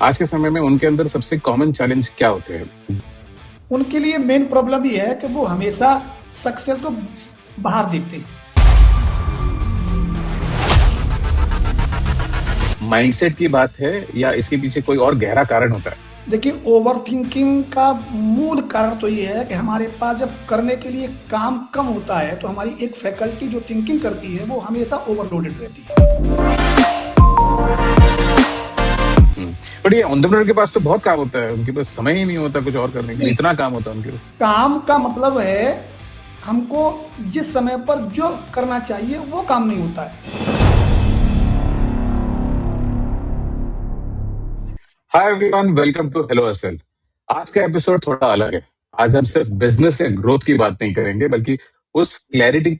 आज के समय में उनके अंदर सबसे कॉमन चैलेंज क्या होते हैं? उनके लिए मेन प्रॉब्लम ये है कि वो हमेशा सक्सेस को बाहर देखते हैं। माइंडसेट की बात है या इसके पीछे कोई और गहरा कारण होता है? देखिए, ओवर थिंकिंग का मूल कारण तो ये है कि हमारे पास जब करने के लिए काम कम होता है तो हमारी एक फैकल्टी जो थिंकिंग करती है वो हमेशा ओवरलोडेड रहती है। बट ये एंटरप्रेन्योर के पास तो बहुत काम होता है, उनके पास समय ही नहीं होता कुछ और करने के लिए, इतना काम होता है उनके पास। काम का मतलब है हमको जिस समय पर जो करना चाहिए वो काम नहीं होता है। Hi everyone, welcome to hello SL. आज का एपिसोड थोड़ा अलग है। आज हम सिर्फ बिजनेस या ग्रोथ की बात नहीं करेंगे, बल्कि उस क्लैरिटी।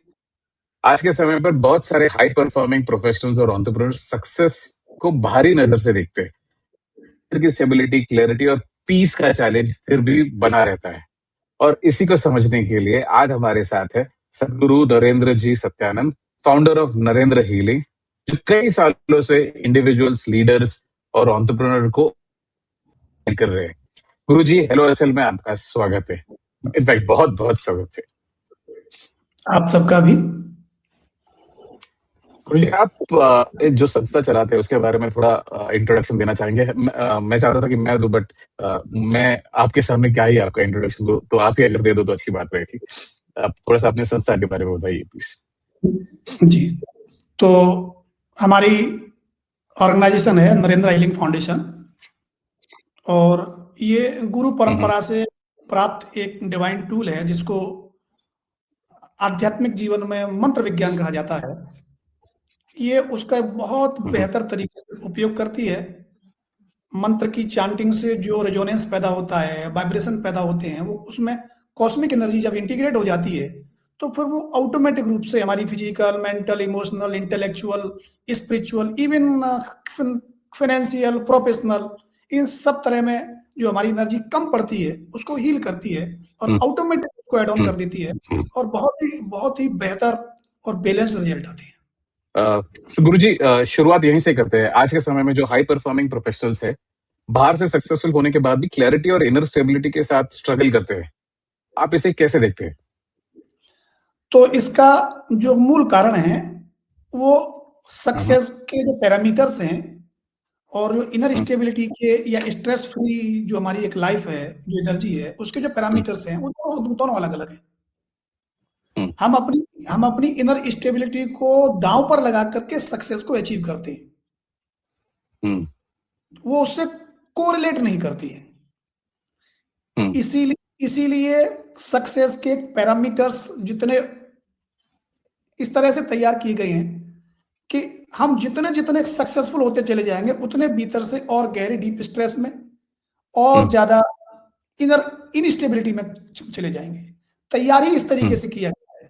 आज के समय पर बहुत सारे हाई परफॉर्मिंग प्रोफेशनल्स और एंटरप्रेन्योर सक्सेस को बाहरी नजर से देखते हैं की स्टेबिलिटी, क्लैरिटी और पीस का चैलेंज फिर भी बना रहता है। और इसी को समझने के लिए आज हमारे साथ है Sadguru Narendra ji Satyanand, founder of Narendra healing, जो कई सालों से इंडिविजुअल्स, लीडर्स और एंटरप्रेन्योर को कर रहे हैं। गुरु जी, हेलो एसएल में आपका स्वागत है। इनफैक्ट बहुत बहुत स्वागत है। आप सबका भी। गुरुजी, आप जो संस्था चलाते हैं उसके बारे में थोड़ा इंट्रोडक्शन देना चाहेंगे? मैं चाहता था कि मैं दूं, बट मैं आपके सामने क्या ही आपका इंट्रोडक्शन दूं, तो आप ही अगर दे दो तो अच्छी बात रहेगी। आप थोड़ा सा अपने संस्था के बारे में बताइए प्लीज। जी, तो हमारी ऑर्गेनाइजेशन है नरेंद्र हीलिंग फाउंडेशन, और ये गुरु परंपरा से प्राप्त एक डिवाइन टूल है जिसको आध्यात्मिक जीवन में मंत्र विज्ञान कहा जाता है। ये उसका एक बहुत बेहतर तरीके से उपयोग करती है। मंत्र की चांटिंग से जो रेजोनेंस पैदा होता है, वाइब्रेशन पैदा होते हैं, वो उसमें कॉस्मिक एनर्जी जब इंटीग्रेट हो जाती है तो फिर वो ऑटोमेटिक रूप से हमारी physical, mental, emotional, intellectual, spiritual, even financial, professional, इन सब तरह में जो हमारी एनर्जी कम पड़ती है उसको हील करती है और ऑटोमेटिक उसको एड ऑन कर देती है, और बहुत ही बेहतर और बैलेंस रिजल्ट आते हैं। गुरुजी, शुरुआत यहीं से करते हैं। आज के समय में जो हाई परफॉर्मिंग प्रोफेशनल्स है, बाहर से सक्सेसफुल होने के बाद भी क्लैरिटी और इनर स्टेबिलिटी के साथ स्ट्रगल करते हैं। आप इसे कैसे देखते हैं? तो इसका जो मूल कारण है वो सक्सेस के जो पैरामीटर्स हैं और जो इनर स्टेबिलिटी के या स्ट्रेस फ्री जो हमारी एक लाइफ है, जो एनर्जी है, उसके जो पैरामीटर्स हैं वो दोनों अलग अलग हैं। हम अपनी इनर स्टेबिलिटी को दांव पर लगा करके सक्सेस को अचीव करते हैं, वो उससे कोरिलेट नहीं करती है। इसीलिए सक्सेस के पैरामीटर्स जितने इस तरह से तैयार किए गए हैं कि हम जितने जितने सक्सेसफुल होते चले जाएंगे उतने भीतर से और गहरी डीप स्ट्रेस में और ज्यादा इनर इनस्टेबिलिटी में चले जाएंगे। तैयारी इस तरीके से किया गया है।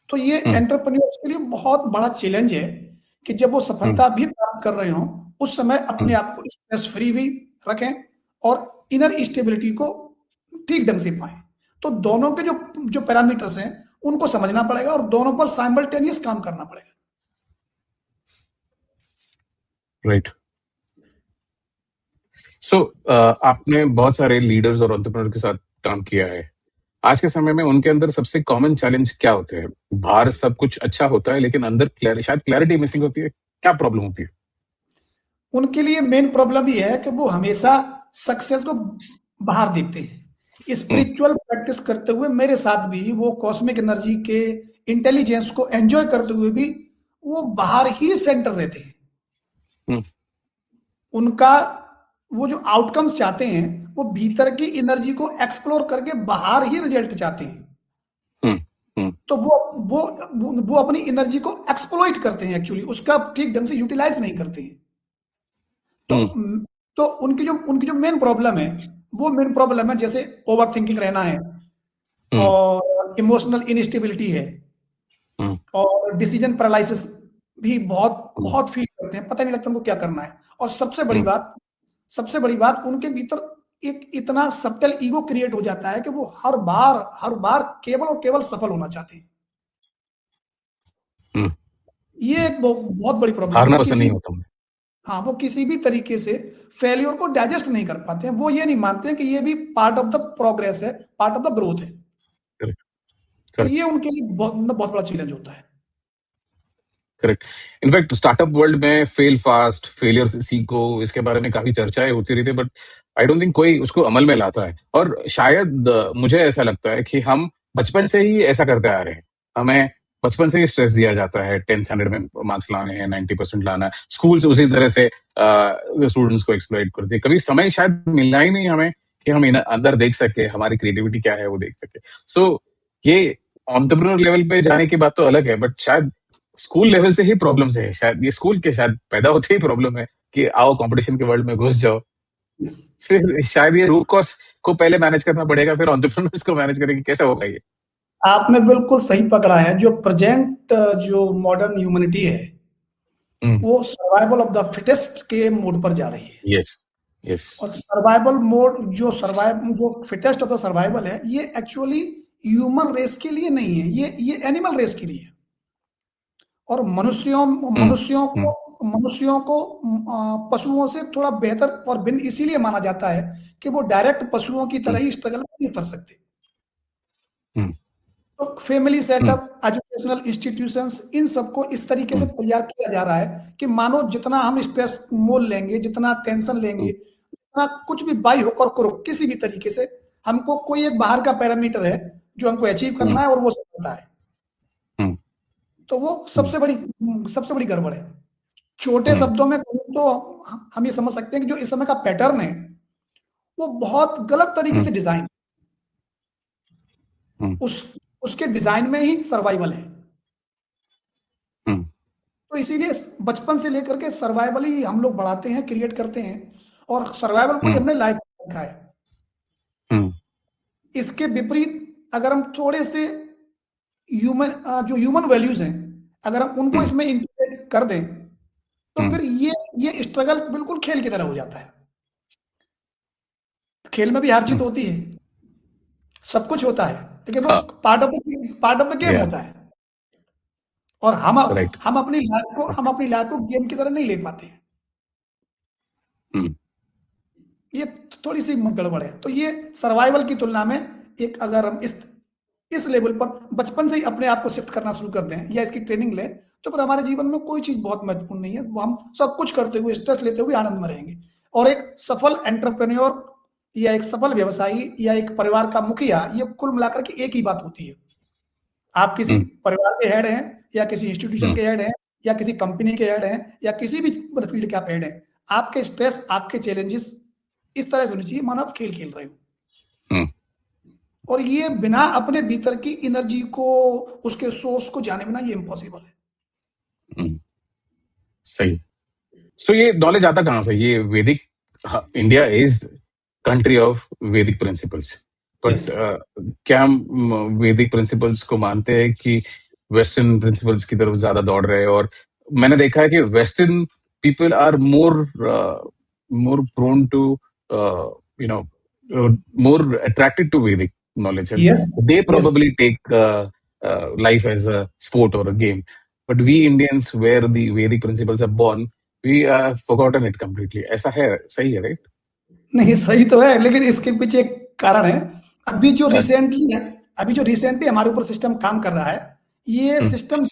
तो ये एंटरप्रेन्योर्स के लिए बहुत बड़ा चैलेंज है कि जब वो सफलता भी प्राप्त कर रहे हों उस समय अपने आप को स्ट्रेस फ्री भी रखें और इनर स्टेबिलिटी को ठीक ढंग से पाएं। तो दोनों के जो पैरामीटर्स हैं उनको समझना पड़ेगा और दोनों पर साइमल्टेनियस काम करना पड़ेगा। राइट। सो आपने बहुत सारे लीडर्स और एंटरप्रेन्योर के साथ काम किया है। आज के समय में उनके अंदर सबसे कॉमन चैलेंज क्या होते हैं? बाहर सब कुछ अच्छा होता है लेकिन अंदर शायद क्लैरिटी मिसिंग होती है। क्या प्रॉब्लम होती है? उनके लिए मेन प्रॉब्लम ये है कि वो हमेशा सक्सेस को बाहर देखते हैं। स्पिरिचुअल प्रैक्टिस करते हुए मेरे साथ भी वो कॉस्मिक एनर्जी के इंटेलिजेंस को एंजॉय करते हुए भी वो बाहर ही सेंटर रहते हैं। उनका वो जो आउटकम्स चाहते हैं वो भीतर की एनर्जी को एक्सप्लोर करके बाहर ही रिजल्ट चाहते हैं। तो वो अपनी एनर्जी को एक्सप्लॉइट करते हैं, एक्चुअली उसका ठीक ढंग से यूटिलाइज नहीं करते हैं। तो उनकी जो मेन प्रॉब्लम है वो मेन प्रॉब्लम है जैसे ओवर थिंकिंग रहना है और इमोशनल इनस्टेबिलिटी है और डिसीजन पैरालिसिस भी बहुत फील करते हैं, पता नहीं लगता उनको क्या करना है। और सबसे बड़ी बात उनके भीतर एक इतना सब्टल ईगो क्रिएट हो जाता है कि वो हर बार केवल और केवल सफल होना चाहते हैं। ये एक बहुत बड़ी प्रॉब्लम हारना है। पसंद नहीं होता। हाँ, वो किसी भी तरीके से फेल्योर को डाइजेस्ट नहीं कर पाते हैं। वो ये नहीं मानते हैं कि ये भी पार्ट ऑफ द प्रोग्रेस है, पार्ट ऑफ द ग्रोथ है। करेक्ट, तो करेक्ट, ये उनके लिए बहुत बड़ा चैलेंज होता है। करेक्ट। इनफैक्ट स्टार्टअप वर्ल्ड में फेल फास्ट, फेलियर से सीखो, इसके बारे में काफी चर्चाएं होती रहती है, बट आई डोंट थिंक कोई उसको अमल में लाता है। और शायद मुझे ऐसा लगता है कि हम बचपन से ही ऐसा करते आ रहे हैं। हमें बचपन से ही स्ट्रेस दिया जाता है, 10 स्टैंडर्ड में मार्क्स लाने हैं, 90% लाना है, स्कूल से उसी तरह से स्टूडेंट्स को एक्सप्लॉइट करते हैं। कभी समय शायद मिला ही नहीं हमें कि हम अंदर देख सके, हमारी क्रिएटिविटी क्या है वो देख सके। सो ये एंटरप्रेन्योर लेवल पे जाने की बात तो अलग है, बट शायद स्कूल लेवल से ही प्रॉब्लम है। शायद ये स्कूल के शायद पैदा होते ही प्रॉब्लम है कि आओ कंपटीशन के वर्ल्ड में घुस जाओ। Yes, फिर yes. शायद ये रूट कॉज को पहले मैनेज करना पड़ेगा, फिर एंटरप्रेन्योर्स को मैनेज करेंगे, कैसे होगा ये? आपने बिल्कुल सही पकड़ा है। जो प्रेजेंट जो मॉडर्न ह्यूमैनिटी है, वो सर्वाइवल ऑफ द फिटेस्ट के मोड पर जा रही है। Yes, yes. और सर्वाइवल मोड जो फिटेस्ट ऑफ द सर्वाइवल है, ये एक्चुअली ह्यूमन रेस के लिए नहीं है, ये एनिमल रेस के लिए है। और मनुष्यों को पशुओं से थोड़ा बेहतर और भिन्न इसीलिए माना जाता है कि वो डायरेक्ट पशुओं की तरह ही स्ट्रगल नहीं उतर सकते। तो फैमिली सेटअप, एजुकेशनल इंस्टीट्यूशंस, इन सबको इस तरीके से तैयार किया जा रहा है कि मानो जितना हम स्ट्रेस मोल लेंगे, जितना टेंशन लेंगे, जितना कुछ भी बाई होकर करो किसी भी तरीके से, हमको कोई एक बाहर का पैरामीटर है जो हमको अचीव करना है और वो सकता है। तो वो सबसे बड़ी गड़बड़ है। छोटे शब्दों में कहूं तो हम ये समझ सकते हैं कि जो इस समय का पैटर्न है वो बहुत गलत तरीके से डिजाइन है। उसके डिजाइन में ही सर्वाइवल है। तो इसीलिए बचपन से लेकर के सर्वाइवल ही हम लोग बढ़ाते हैं, क्रिएट करते हैं, और सर्वाइवल को ही हमने लाइफ में रखा है। इसके विपरीत अगर हम थोड़े से ह्यूमन वैल्यूज हैं, अगर हम उनको इसमें इंटीग्रेट कर दें, तो फिर ये स्ट्रगल बिल्कुल खेल की तरह हो जाता है। खेल में भी हार जीत होती है, सब कुछ होता है, लेकिन वो पार्ट ऑफ द गेम होता है। और हम अपनी लाइफ को गेम की तरह नहीं ले पाते हैं। ये थोड़ी सी गड़बड़ है। तो ये सर्वाइवल की तुलना में एक, अगर हम इस लेवल पर बचपन से ही अपने आप को शिफ्ट करना शुरू कर दें या इसकी ट्रेनिंग लें, तो फिर हमारे जीवन में कोई चीज बहुत महत्वपूर्ण नहीं है। वो हम सब कुछ करते हुए, स्ट्रेस लेते हुए आनंद में रहेंगे। और एक सफल एंटरप्रेन्योर या एक सफल व्यवसायी या एक परिवार का मुखिया, ये कुल मिलाकर के एक ही बात होती है। आप किसी परिवार के हेड हैं, या किसी इंस्टीट्यूशन के हेड हैं, या किसी कंपनी के हेड हैं, या किसी भी फील्ड के आप हेड हैं, आपके स्ट्रेस, आपके चैलेंजेस इस तरह से होनी चाहिए मानो आप खेल रहे हो। और ये बिना अपने भीतर की एनर्जी को, उसके सोर्स को जाने बिना, ये इम्पॉसिबल है। सही। सो ये नॉलेज आता कहां से? ये वैदिक, इंडिया इज कंट्री ऑफ वैदिक प्रिंसिपल्स, बट क्या हम वैदिक प्रिंसिपल्स को मानते हैं कि वेस्टर्न प्रिंसिपल्स की तरफ ज्यादा दौड़ रहे हैं? और मैंने देखा है कि western people are more prone to more attracted to Vedic knowledge, and they probably take life as a sport or a game. But we Indians, where the Vedic principles are born, we have forgotten it completely. ऐसा है? सही है, right? नहीं, सही तो है, लेकिन इसके पीछे एक कारण है। अभी जो रिसेंटली हमारे ऊपर सिस्टम काम कर रहा है, ये सिस्टम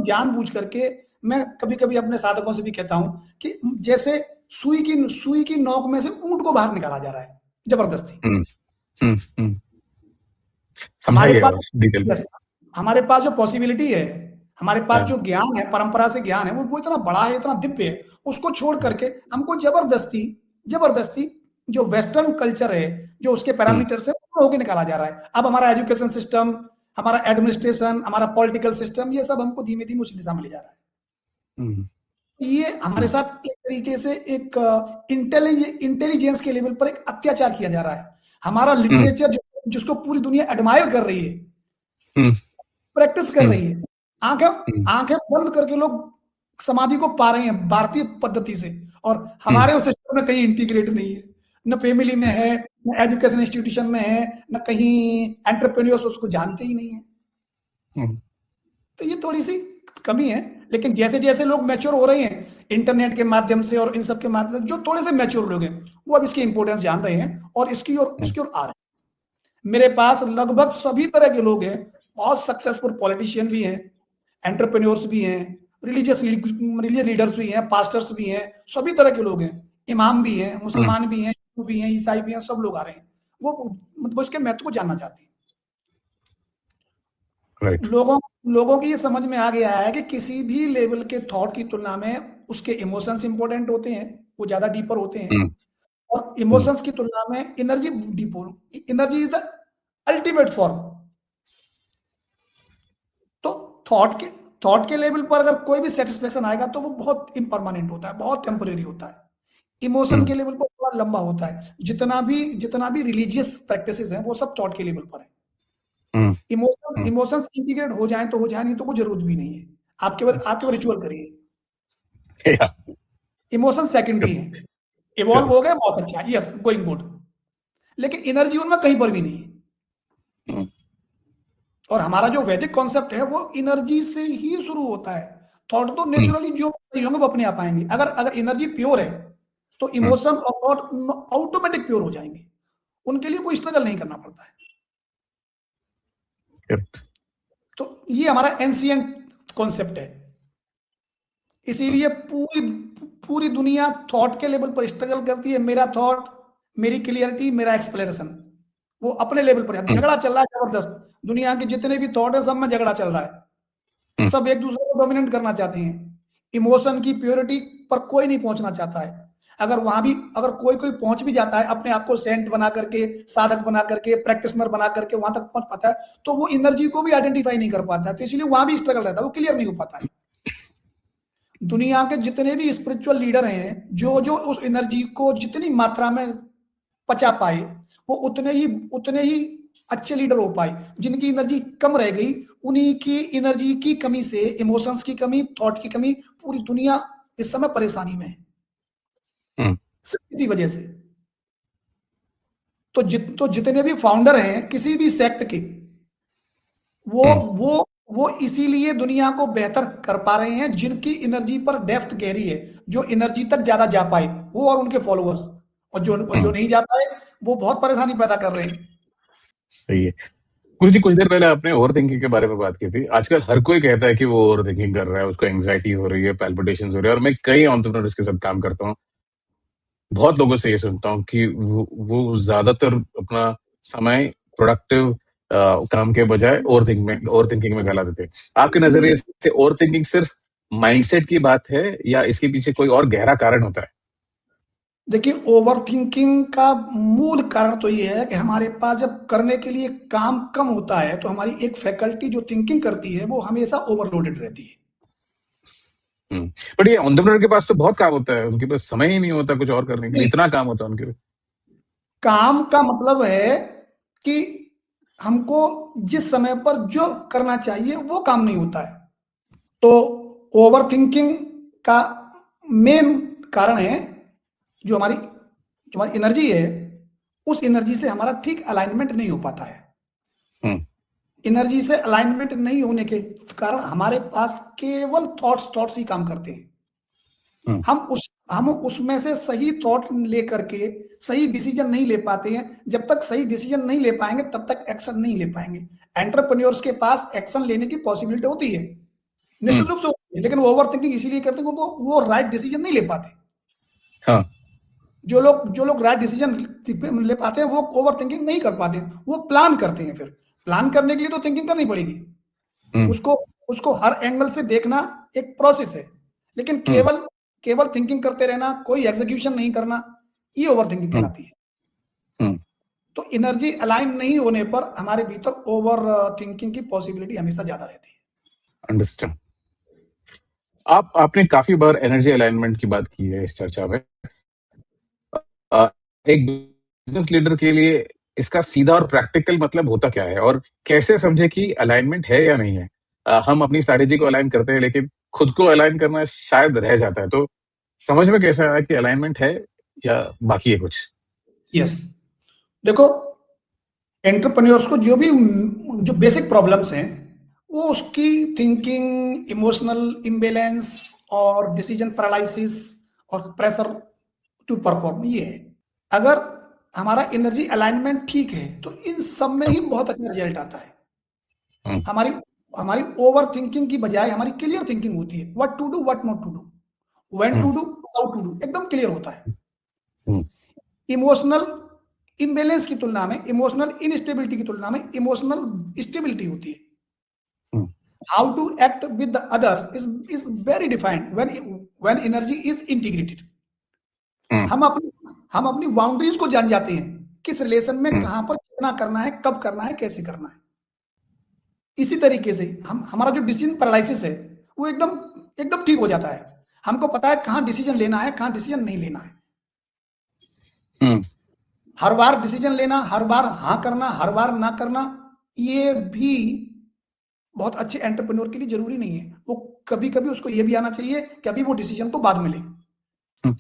जानबूझ करके, मैं कभी-कभी अपने साधकों से भी कहता हूं कि जैसे सुई की नोक में से ऊंट को बाहर निकाला जा रहा है जबरदस्ती। हमारे पास जो पॉसिबिलिटी है, हमारे पास जो ज्ञान है, परंपरा से ज्ञान है, वो इतना बड़ा है, इतना दिव्य है, उसको छोड़ करके हमको जबरदस्ती जो वेस्टर्न कल्चर है, जो उसके पैरामीटर से होके निकाला जा रहा है। अब हमारा एजुकेशन सिस्टम, हमारा एडमिनिस्ट्रेशन, हमारा पॉलिटिकल सिस्टम, ये सब हमको धीमे धीमे उसी दिशा में ले जा रहा है। ये हमारे साथ एक तरीके से एक इंटेलिजेंस के लेवल पर एक अत्याचार किया जा रहा है। हमारा लिटरेचर जिसको पूरी दुनिया एडमायर कर रही है, प्रैक्टिस कर रही है, आंखें बंद करके लोग समाधि को पा रहे हैं भारतीय पद्धति से, और हमारे उस सिस्टम में कहीं इंटीग्रेट नहीं है, न फैमिली में है, न एजुकेशन इंस्टीट्यूशन में है, न कहीं एंटरप्रेन्योर्स उसको जानते ही नहीं है। तो ये थोड़ी सी कमी है। लेकिन जैसे जैसे लोग मैच्योर हो रहे हैं, इंटरनेट के माध्यम से और इन सब के माध्यम से, जो थोड़े से मैच्योर लोग हैं, वो अब इसकी इंपॉर्टेंस जान रहे हैं और इसकी ओर आ रहे हैं। मेरे पास लगभग सभी तरह के लोग हैं, बहुत सक्सेसफुल पॉलिटिशियन भी हैं, एंटरप्रेन्योर्स भी हैं, रिलीजियस लीडर्स भी हैं, पास्टर्स भी हैं, सभी तरह के लोग हैं, इमाम भी हैं, मुसलमान भी हैं, हिंदू भी हैं, ईसाई भी हैं, सब लोग आ रहे हैं। वो मतलब उसके महत्व को जानना चाहते हैं। राइट। लोगों की ये समझ में आ गया है कि किसी भी लेवल के थॉट की तुलना में उसके इमोशंस इंपॉर्टेंट होते हैं, वो ज्यादा डीपर होते हैं, और इमोशंस की तुलना में energy deeper, energy is the ultimate form. तो थॉट के लेवल पर अगर कोई भी सेटिस्फेक्शन आएगा तो वो बहुत इम्परमानेंट होता है, बहुत टेम्परेरी होता है। इमोशन के लेवल पर थोड़ा लंबा होता है। जितना भी रिलीजियस प्रैक्टिसेस हैं वो सब थॉट के लेवल पर है। इमोशंस इंटीग्रेट हो जाएं तो हो जाए, नहीं तो कोई जरूरत भी नहीं है। आपके रिचुअल करिए, इमोशन सेकेंडरी है। इवॉल्व हो गए, बहुत अच्छा, यस, गोइंग गुड, लेकिन इनर्जी उनमें कहीं पर भी नहीं है। और हमारा जो वैदिक कॉन्सेप्ट है वो एनर्जी से ही शुरू होता है। थॉट तो नेचुरली जो होंगे वो अपने आप आएंगे। अगर एनर्जी प्योर है तो इमोशन और थॉट ऑटोमेटिक प्योर हो जाएंगे, उनके लिए कोई स्ट्रगल नहीं करना पड़ता है। तो ये हमारा एंशिएंट कॉन्सेप्ट है। इसीलिए पूरी दुनिया थॉट के लेवल पर स्ट्रगल करती है। मेरा थॉट, मेरी क्लियरिटी, मेरा एक्सप्लेनेशन, वो अपने लेवल पर है। झगड़ा चल रहा है जबरदस्त, दुनिया के जितने भी थॉट है सब में झगड़ा चल रहा है। सब एक दूसरे को डोमिनेट करना चाहते हैं। इमोशन की प्योरिटी पर कोई नहीं पहुंचना चाहता है। अगर कोई पहुंच भी जाता है, अपने आप को सेंट बना करके, साधक बना करके, प्रैक्टिशनर बना करके वहां तक पहुंच पाता है, तो वो एनर्जी को भी आइडेंटिफाई नहीं कर पाता है। तो इसलिए वहां भी स्ट्रगल रहता है, वो क्लियर नहीं हो पाता है। दुनिया के जितने भी स्पिरिचुअल लीडर हैं, जो उस एनर्जी को जितनी मात्रा में पचा पाए, वो उतने ही अच्छे लीडर हो पाए। जिनकी एनर्जी कम रह गई, उन्हीं की एनर्जी की कमी से, इमोशंस की कमी, थॉट की कमी, पूरी दुनिया इस समय परेशानी में है, सिर्फ इसी वजह से। तो जितने भी फाउंडर हैं किसी भी सेक्ट के, वो इसीलिए दुनिया को बेहतर कर पा रहे हैं, जिनकी एनर्जी पर डेप्थ गहरी है, जो एनर्जी तक ज्यादा जा पाए, वो और उनके फॉलोअर्स। और जो नहीं जा पाए वो बहुत परेशानी पैदा कर रहे हैं। सही है। गुरु जी, कुछ देर पहले आपने ओवर थिंकिंग के बारे में बात की थी। आजकल हर कोई कहता है कि वो ओवर थिंकिंग कर रहा है, उसको एंग्जाइटी हो रही है, पैल्पिटेशंस हो रही है। और मैं कई एंटरप्रेन्योर्स के साथ काम करता हूँ, बहुत लोगों से ये सुनता हूँ कि वो ज्यादातर अपना समय प्रोडक्टिव काम के बजाय ओवर थिंकिंग में गला देते हैं। आपके नजरिए से ओवर थिंकिंग सिर्फ माइंडसेट की बात है या इसके पीछे कोई और गहरा कारण होता है? देखिए, ओवर थिंकिंग का मूल कारण तो ये है कि हमारे पास जब करने के लिए काम कम होता है तो हमारी एक फैकल्टी जो थिंकिंग करती है वो हमेशा ओवरलोडेड रहती है। बट ये एंटरप्रेन्योर के पास तो बहुत काम होता है, उनके पास समय ही नहीं होता कुछ और करने के लिए, इतना काम होता है उनके। काम का मतलब है कि हमको जिस समय पर जो करना चाहिए वो काम नहीं होता है। तो ओवर थिंकिंग का मेन कारण है जो हमारी एनर्जी है, उस एनर्जी से हमारा ठीक अलाइनमेंट नहीं हो पाता है। एनर्जी से अलाइनमेंट नहीं होने के कारण हमारे पास केवल थॉट्स ही काम करते हैं। हम उसमें से सही थॉट लेकर के सही डिसीजन नहीं ले पाते हैं। जब तक सही डिसीजन नहीं ले पाएंगे तब तक एक्शन नहीं ले पाएंगे। एंटरप्रेन्योर्स के पास एक्शन लेने की पॉसिबिलिटी होती है, निश्चित रूप से होती है, लेकिन वो ओवर थिंकिंग इसीलिए करते हैं क्योंकि वो राइट डिसीजन नहीं ले पाते। हाँ। जो लोग राइट डिसीजन ले पाते हैं वो ओवर थिंकिंग नहीं कर पाते, वो प्लान करते हैं। फिर प्लान करने के लिए तो थिंकिंग करनी पड़ेगी, उसको हर एंगल से देखना एक प्रोसेस है, लेकिन केवल थिंकिंग करते रहना, कोई एग्जीक्यूशन नहीं करना, ये ओवर थिंकिंग कहलाती है। तो एनर्जी अलाइन नहीं होने पर हमारे भीतर ओवर थिंकिंग की पॉसिबिलिटी हमेशा ज्यादा रहती है। अंडरस्टैंड। आपने काफी बार एनर्जी अलाइनमेंट की बात की है इस चर्चा में। एक बिजनेस लीडर के लिए इसका सीधा और प्रैक्टिकल मतलब होता क्या है, और कैसे समझे कि अलाइनमेंट है या नहीं है? हम अपनी स्ट्रैटेजी को अलाइन करते हैं लेकिन खुद को अलाइन करना शायद रह जाता है। तो समझ में कैसे आया कि अलाइनमेंट है या बाकी है कुछ? यस, देखो, एंटरप्रेन्योर्स को जो बेसिक प्रॉब्लम्स हैं वो उसकी थिंकिंग, इमोशनल इम्बैलेंस और डिसीजन पैरालिसिस और प्रेशर टू परफॉर्म, ये है। अगर हमारा एनर्जी अलाइनमेंट ठीक है तो इन सब में हम्म, ही बहुत अच्छा रिजल्ट आता है। हम्म, हमारी हमारी ओवर थिंकिंग की बजाय हमारी क्लियर थिंकिंग होती है, what to do, what not to do, when hmm, to do, how to do, एकदम क्लियर होता है। हम्म, इमोशनल इम्बैलेंस की तुलना में, इमोशनल इनस्टेबिलिटी की तुलना में इमोशनल स्टेबिलिटी होती है। हम्म, How to act with the others is very defined when energy is integrated. हम्म, हम अपनी बाउंड्रीज को जान जाते हैं, किस रिलेशन में हम्म, कहां पर कितना करना है, कब करना है, कैसे करना है। इसी तरीके से हम हमारा जो डिसीजन पैरालिसिस है वो एकदम एकदम ठीक हो जाता है। हमको पता है कहाँ डिसीजन लेना है, कहाँ डिसीजन नहीं लेना है। हम्म, हर बार डिसीजन लेना, हर बार हाँ करना, हर बार ना करना, ये भी बहुत अच्छे एंटरप्रेन्योर के लिए जरूरी नहीं है। वो कभी कभी उसको ये भी आना चाहिए कि अभी वो डिसीजन को बाद में ले। हम्म।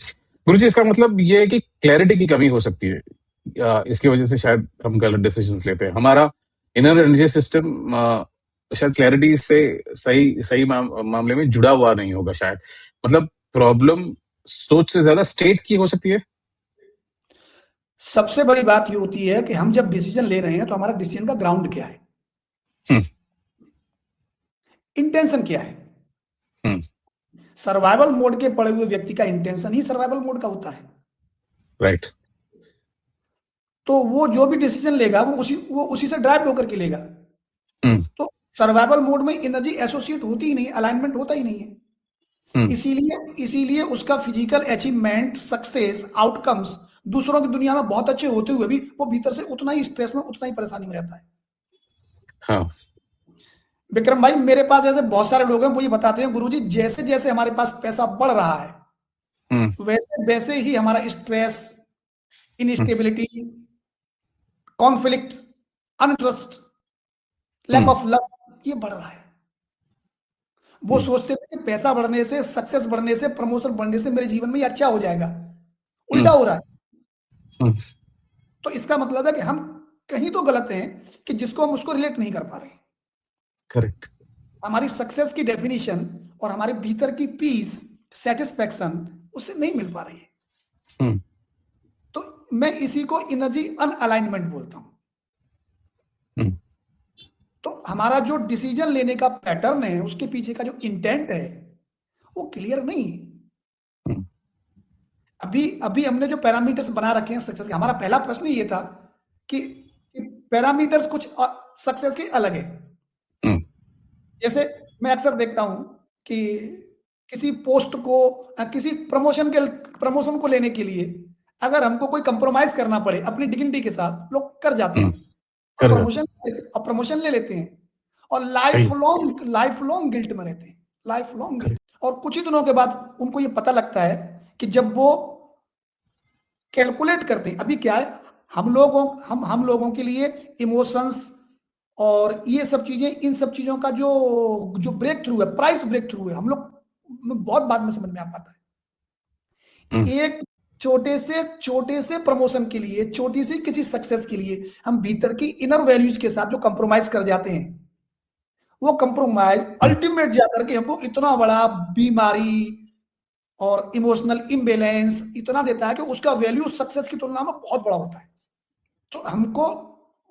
गुरुजी, इसका मतलब ये है कि क्लैरिटी की कमी हो सकती है। इसकी वजह से शायद हम गलत डिसीजंस लेते हैं। हमारा इनर एनर्जी सिस्टम शायद क्लैरिटी से सही सही मामले में जुड़ा हुआ नहीं होगा शायद। मतलब प्रॉब्लम सोच से ज्यादा स्टेट की हो सकती है। सबसे बड़ी बात ये होती है कि हम जब डिसीजन ले रहे हैं तो हमारा डिसीजन का ग्राउंड क्या है, हम्म, इंटेंशन क्या है। हम्म, सर्वाइवल मोड के पड़े हुए व्यक्ति का इंटेंशन ही सर्वाइवल मोड का होता है। राइट। तो वो जो भी डिसीजन लेगा वो उसी से ड्राइव होकर के लेगा। हम्म, तो सर्वाइवल मोड में एनर्जी एसोसिएट होती ही नहीं, अलाइनमेंट होता ही नहीं है। हम्म, इसीलिए उसका फिजिकल अचीवमेंट, सक्सेस, आउटकम्स दूसरों की दुनिया में बहुत अच्छे होते हुए भी वो भीतर से उतना ही स्ट्रेस में, उतना ही परेशानी में रहता है। हाँ। विक्रम भाई, मेरे पास ऐसे बहुत सारे लोग हैं, वो ये बताते हैं गुरुजी जैसे जैसे हमारे पास पैसा बढ़ रहा है हम्म, वैसे वैसे ही हमारा stress, hmm, instability, conflict, untrust, lack hmm, of love, ये बढ़ रहा है। वो हम्म, सोचते थे कि पैसा बढ़ने से, सक्सेस बढ़ने से, प्रमोशन बढ़ने से मेरे जीवन में ये अच्छा हो जाएगा। उल्टा हम्म, हो रहा है। हम्म, तो इसका मतलब है कि हम कहीं तो गलत हैं कि जिसको हम उसको रिलेट नहीं कर पा रहे हैं। करेक्ट। हमारी सक्सेस की डेफिनेशन और हमारे भीतर की पीस, सेटिस्फैक्शन उससे नहीं मिल पा रही है। हम्म, तो मैं इसी को एनर्जी अनअलाइनमेंट बोलता हूं। हम्म, तो हमारा जो डिसीजन लेने का पैटर्न है, उसके पीछे का जो इंटेंट है वो क्लियर नहीं है। हम्म, अभी अभी हमने जो पैरामीटर्स बना रखे हैं सक्सेस के, हमारा पहला प्रश्न ये था कि पैरामीटर्स कुछ सक्सेस के अलग है। हम्म, जैसे मैं अक्सर देखता हूं कि किसी पोस्ट को, किसी प्रमोशन को लेने के लिए अगर हमको कोई कंप्रोमाइज करना पड़े अपनी डिग्निटी के साथ, लोग कर जाते हम्म, हैं और कर जाते। प्रमोशन ले लेते हैं और सही। लाइफ लॉन्ग गिल्ट में रहते हैं, लाइफ लॉन्ग गिल्ट। करेक्ट। और कुछ ही दिनों के बाद उनको ये पता लगता है कि जब वो कैलकुलेट करते हैं, अभी क्या है, हम लोगों के लिए इमोशंस और ये सब चीजें, इन सब चीजों का जो जो ब्रेक थ्रू है, प्राइस ब्रेक थ्रू है, हम लोग बहुत बाद में समझ में आ पाता हम्म, है। एक छोटे से प्रमोशन के लिए, छोटी सी किसी सक्सेस के लिए हम भीतर की इनर वैल्यूज के साथ जो कंप्रोमाइज कर जाते हैं, वो कंप्रोमाइज हम्म, अल्टीमेट जाकर के हमको इतना बड़ा बीमारी और इमोशनल इम्बेलेंस इतना देता है कि उसका वैल्यू सक्सेस की तुलना में बहुत बड़ा होता है। तो हमको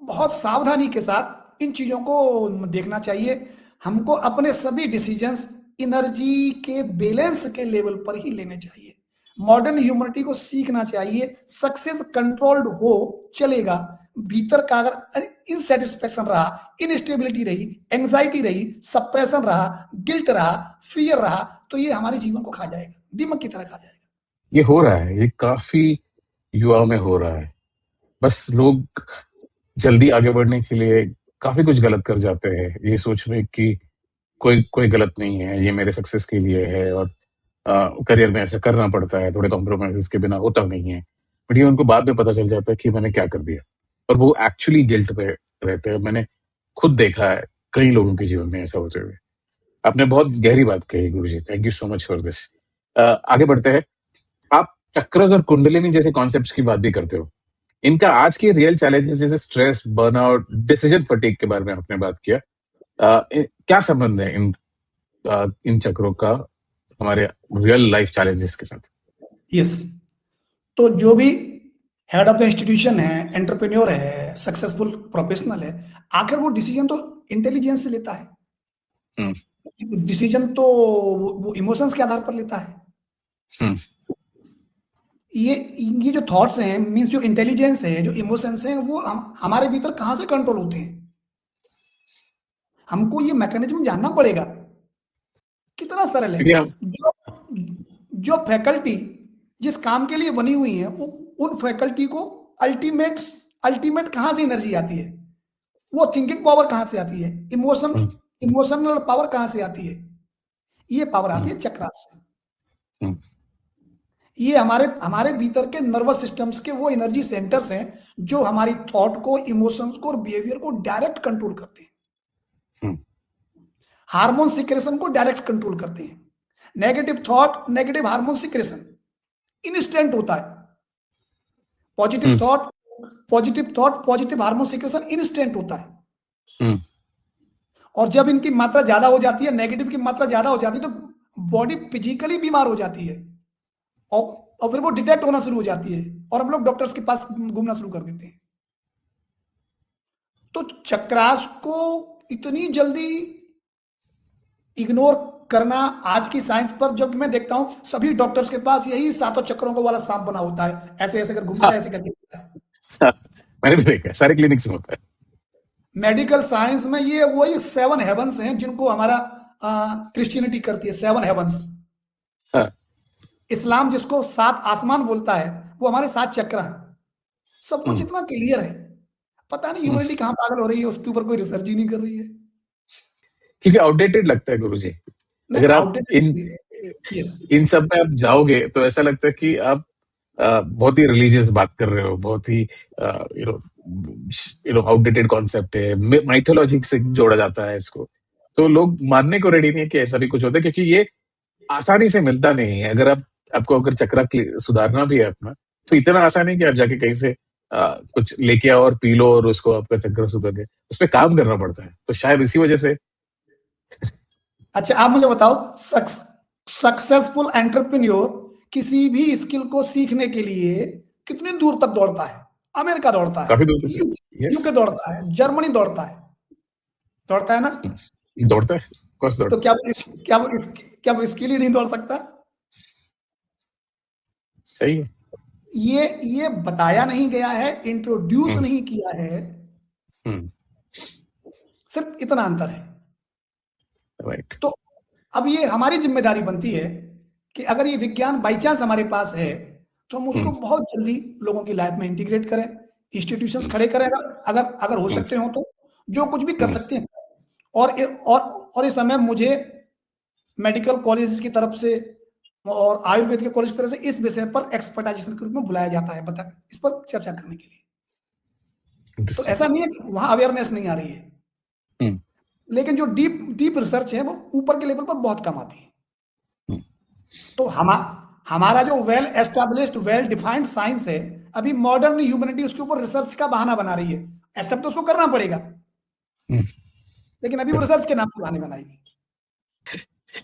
बहुत सावधानी के साथ इन चीजों को देखना चाहिए। हमको अपने सभी डिसीजंस एनर्जी के बैलेंस के लेवल पर ही लेने चाहिए। मॉडर्न ह्यूमनिटी को सीखना चाहिए, सक्सेस कंट्रोल्ड हो चलेगा, भीतर का अगर इनसेटिस्फेक्शन रहा, इनस्टेबिलिटी रही, एंजाइटी रही, सप्रेशन रहा, गिल्ट रहा, फियर रहा, तो ये हमारे जीवन को खा जाएगा, दीमक की तरह खा जाएगा। ये हो रहा है, ये काफी युवा में हो रहा है। बस लोग जल्दी आगे बढ़ने के लिए काफी कुछ गलत कर जाते हैं, ये सोच में कि कोई कोई गलत नहीं है, ये मेरे सक्सेस के लिए है और करियर में ऐसा करना पड़ता है, थोड़े कॉम्प्रोमाइजेस के बिना होता नहीं है। बट ये उनको बाद में पता चल जाता है कि मैंने क्या कर दिया, और वो एक्चुअली गिल्ट पे रहते हैं। मैंने खुद देखा है कई लोगों के जीवन में ऐसा होते हुए। आपने बहुत गहरी बात कही Guruji, thank you so much for this. आगे बढ़ते हैं। आप चक्रस और कुंडलिनी जैसे कॉन्सेप्ट्स की बात भी करते हो। इनका आज के रियल चैलेंजेस जैसे स्ट्रेस, बर्नआउट, डिसीजन फटीग के बारे में आपने बात किया। क्या संबंध है इन चक्रों का हमारे रियल लाइफ चैलेंजेस के साथ? यस। तो जो भी हेड ऑफ द इंस्टीट्यूशन है, एंटरप्रेन्योर है, सक्सेसफुल प्रोफेशनल है, आखिर वो डिसीजन तो इंटेलिजेंस से लेता है। डिसीजन तो वो इमोशंस के आधार पर लेता है। हम्म ये जो थॉट्स हैं, मीन्स जो इंटेलिजेंस है, जो इमोशंस हैं, वो हमारे भीतर कहाँ से कंट्रोल होते हैं? हमको ये मैकेनिज्म जानना पड़ेगा। कितना सरल है। क्योंकि हम जो जो फैकल्टी जिस काम के लिए बनी हुई है, उन फैकल्टी को अल्टीमेट अल्टीमेट कहाँ से एनर्जी आती है? वो थिंकिंग पावर कहाँ से आती है? हम्म, इमोशनल पावर कहाँ से आती है? ये पावर आती हम्म, है चक्रास से। हम्म, ये हमारे हमारे भीतर के नर्वस सिस्टम्स के वो एनर्जी सेंटर्स हैं जो हमारी थॉट को, इमोशंस को और बिहेवियर को डायरेक्ट कंट्रोल करते हैं। हम्म, हार्मोन सिक्रेशन को डायरेक्ट कंट्रोल करते हैं। Negative thought, negative hormone secretion instant होता है। Positive hmm, thought, positive hormone secretion instant होता है। हम्म, और जब इनकी मात्रा ज्यादा हो जाती है, नेगेटिव की मात्रा ज्यादा हो जाती है, तो बॉडी फिजिकली बीमार हो जाती है। और और फिर वो डिटेक्ट होना शुरू हो जाती है और हम लोग डॉक्टर्स के पास घूमना शुरू कर देते हैं। तो चक्रास को इतनी जल्दी इग्नोर करना, आज की साइंस पर जब मैं देखता हूं, सभी डॉक्टर्स के पास यही सातों चक्रों को वाला सांप बना होता है, ऐसे ऐसे कर घूमता हाँ, है, ऐसे करके घूमता है। हाँ, मैंने भी देखा है, सारे क्लिनिक्स में होता है। मेडिकल साइंस में ये वही 7 हेवंस हैं जिनको हमारा क्रिश्चियनिटी करती है। 7 हेवंस। हाँ, इस्लाम जिसको 7 आसमान बोलता है, वो हमारे 7 चक्र हैं। सब कुछ हम्म, इतना क्लियर है। पता नहीं हम्म, ह्यूमैनिटी कहाँ पागल हो रही है, उसके ऊपर कोई रिसर्च ही नहीं कर रही है। क्योंकि आउटडेटेड लगता है गुरुजी। नहीं, अगर आप इन आउटडेटेड। यस। इन सब में आप जाओगे तो ऐसा लगता है कि आप बहुत ही रिलीजियस बात कर रहे हो, बहुत ही आउटडेटेड कॉन्सेप्ट है, माइथोलॉजी से जोड़ा जाता है इसको। तो लोग मानने को रेडी नहीं है कि ऐसा भी कुछ होता है, क्योंकि ये आसानी से मिलता नहीं है। अगर आपको अगर चक्रा सुधारना भी है अपना, तो इतना आसान है कि आप जाके कहीं से कुछ लेके आओ और पी लो और उसको आपका चक्कर सुधर गया। उस पर काम करना पड़ता है, तो शायद इसी वजह से। अच्छा, आप मुझे बताओ, सक्सेसफुल एंटरप्रेन्योर किसी भी स्किल को सीखने के लिए कितनी दूर तक दौड़ता है? अमेरिका दौड़ता है, काफी दूर तक। यस। यूके दौड़ता है, जर्मनी दौड़ता है। दौड़ता है ना? दौड़ता है, कोर्स तो दौड़ता क्या वो स्किल ही नहीं दौड़ सकता? है। सही है। ये बताया नहीं गया है, इंट्रोड्यूस हम्म, नहीं किया है। हम्म, सिर्फ इतना अंतर है। राइट। तो अब ये हमारी जिम्मेदारी बनती है कि अगर ये विज्ञान बाई चांस हमारे पास है, तो हम उसको हम्म, बहुत जल्दी लोगों की लाइफ में इंटीग्रेट करें, इंस्टीट्यूशंस हम्म, खड़े करें, अगर अगर अगर हो हम्म, सकते हो तो, जो कुछ भी कर हम्म, सकते हैं। और इस समय मुझे मेडिकल कॉलेज की तरफ से और आयुर्वेद के कॉलेज की तरफ से इस विषय पर एक्सपर्टाइजेशन के रूप में बुलाया जाता है, बता इस पर चर्चा करने के लिए। तो इंटरेस्टिंग। ऐसा नहीं है कि वहां अवेयरनेस नहीं आ रही है, हम्म, लेकिन जो डीप डीप रिसर्च है वो ऊपर के लेवल पर बहुत कम आती है। हम्म, तो हमारा जो well established, well defined science है, अभी मॉडर्न ह्यूमैनिटी उसके ऊपर रिसर्च का बहाना बना रही है। एक्सेप्ट तो उसको करना पड़ेगा, हम्म। लेकिन अभी वो रिसर्च के नाम से बहाने बनाएगी।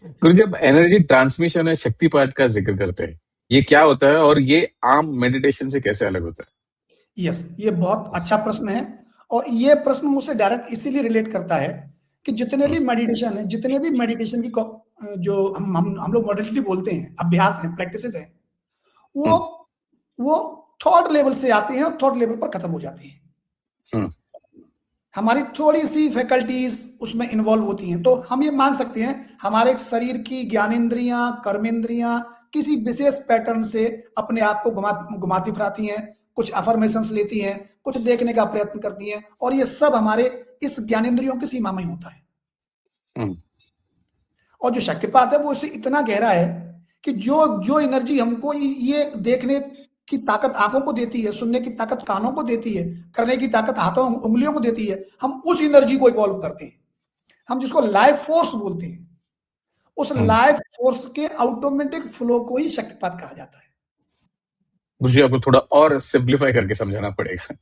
गुरु, जब एनर्जी ट्रांसमिशन है, शक्तिपाठ का जिक्र करते हैं, ये क्या होता है और ये आम मेडिटेशन से कैसे अलग होता है? यस, ये बहुत अच्छा प्रश्न है। और ये प्रश्न मुझसे डायरेक्ट इसीलिए रिलेट करता है कि जितने हम्म, भी मेडिटेशन है, जितने भी मेडिटेशन की जो हम लोग मॉडलिटी बोलते हैं, अभ्यास है, प्रैक्टिसेस है, वो हम्म, वो थॉट लेवल से आती हैं और थॉट लेवल पर खत्म हो जाती हैं। हम्म, हमारी थोड़ी सी फैकल्टीज उसमें इन्वॉल्व होती हैं, तो हम ये मान सकते हैं हमारे शरीर की ज्ञानेंद्रियां, कर्मेंद्रियां किसी विशेष पैटर्न से अपने आप को घुमाती फिराती हैं, कुछ अफर्मेशंस लेती हैं, कुछ देखने का प्रयत्न करती हैं, और ये सब हमारे इस ज्ञानेंद्रियों की सीमा में ही होता है। हम्म, और जो शक्तिपात है वो इससे इतना गहरा है कि जो जो एनर्जी हमको ये देखने की ताकत आंखों को देती है, सुनने की ताकत कानों को देती है, करने की ताकत हाथों उंगलियों को देती है, हम उस एनर्जी को इवॉल्व करते हैं। हम जिसको लाइफ फोर्स बोलते हैं, उस हम्म। लाइफ फोर्स के ऑटोमेटिक फ्लो को ही शक्तिपात कहा जाता है। गुरु जी, आपको थोड़ा और सिंप्लीफाई करके समझाना पड़ेगा।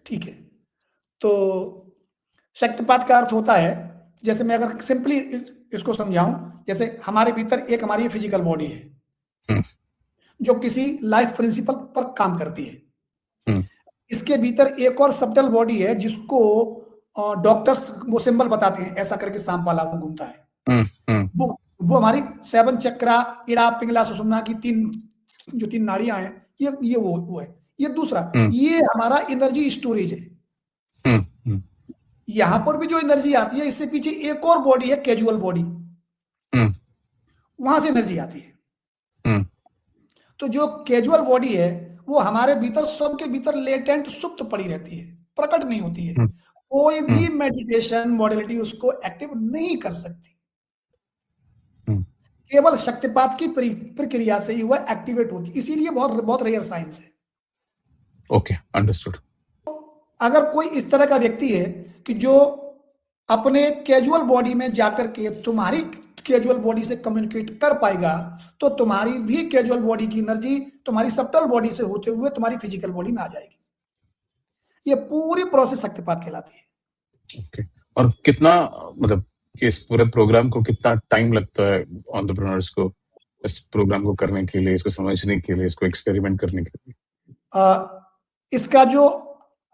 ठीक है। तो शक्तिपात का अर्थ होता है, जैसे मैं अगर सिंपली इसको समझाऊं, जैसे हमारे भीतर एक हमारी फिजिकल बॉडी है हम्म, जो किसी लाइफ प्रिंसिपल पर काम करती है। हम्म, इसके भीतर एक और सबटल बॉडी है जिसको डॉक्टर्स वो सिंबल बताते हैं, ऐसा करके सांप वाला वो घूमता है। हम्म, हम्म, वो हमारी 7 चक्रा, इड़ा, पिंगला, सुषुम्ना की तीन नाड़ियां हैं, ये वो है। ये दूसरा, हम्म, ये हमारा एनर्जी स्टोरेज है। हम्म, हम्म, यहां पर भी जो एनर्जी आती है, इससे पीछे एक और बॉडी है, कैजुअल बॉडी, हम्म, वहां से एनर्जी आती है। हम्म, तो जो कैजुअल बॉडी है वो हमारे भीतर, सबके भीतर लेटेंट सुप्त पड़ी रहती है, प्रकट नहीं होती है। हम्म, कोई हम्म, भी मेडिटेशन मॉडलिटी उसको एक्टिव नहीं कर सकती। हम्म, केवल शक्तिपात की प्रक्रिया से ही वह एक्टिवेट होती है, इसीलिए बहुत बहुत रेयर साइंस है। Okay, understood. अगर कोई इस तरह का व्यक्ति है कि जो अपने कैजुअल बॉडी में जाकर के तुम्हारी कैजुअल बॉडी से कम्युनिकेट कर पाएगा, तो तुम्हारी भी कैजुअल बॉडी की एनर्जी तुम्हारी सबटल बॉडी से होते हुए तुम्हारी फिजिकल बॉडी में आ जाएगी। ये पूरी प्रोसेस शक्तिपात कहलाती है। ओके, और कितना, मतलब कि इस पूरे प्रोग्राम को कितना टाइम लगता है एंटरप्रेन्योर्स को इस प्रोग्राम को करने के लिए, इसको समझने के लिए, इसको एक्सपेरिमेंट करने के लिए? इसका जो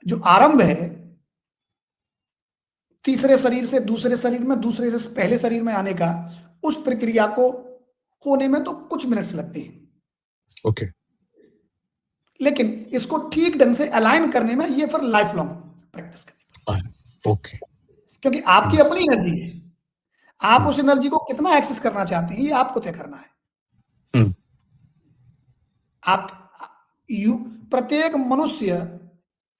जो आरंभ है, तीसरे शरीर से दूसरे शरीर में, दूसरे से पहले शरीर में आने का, उस प्रक्रिया को होने में तो कुछ मिनट्स लगते हैं। ओके, लेकिन इसको ठीक ढंग से अलाइन करने में ये फिर लाइफ लॉन्ग प्रैक्टिस करनी, ओके, क्योंकि आपकी अपनी एनर्जी है। आप उस एनर्जी को कितना एक्सेस करना चाहते हैं, ये आपको तय करना है। हम्म, आप प्रत्येक मनुष्य,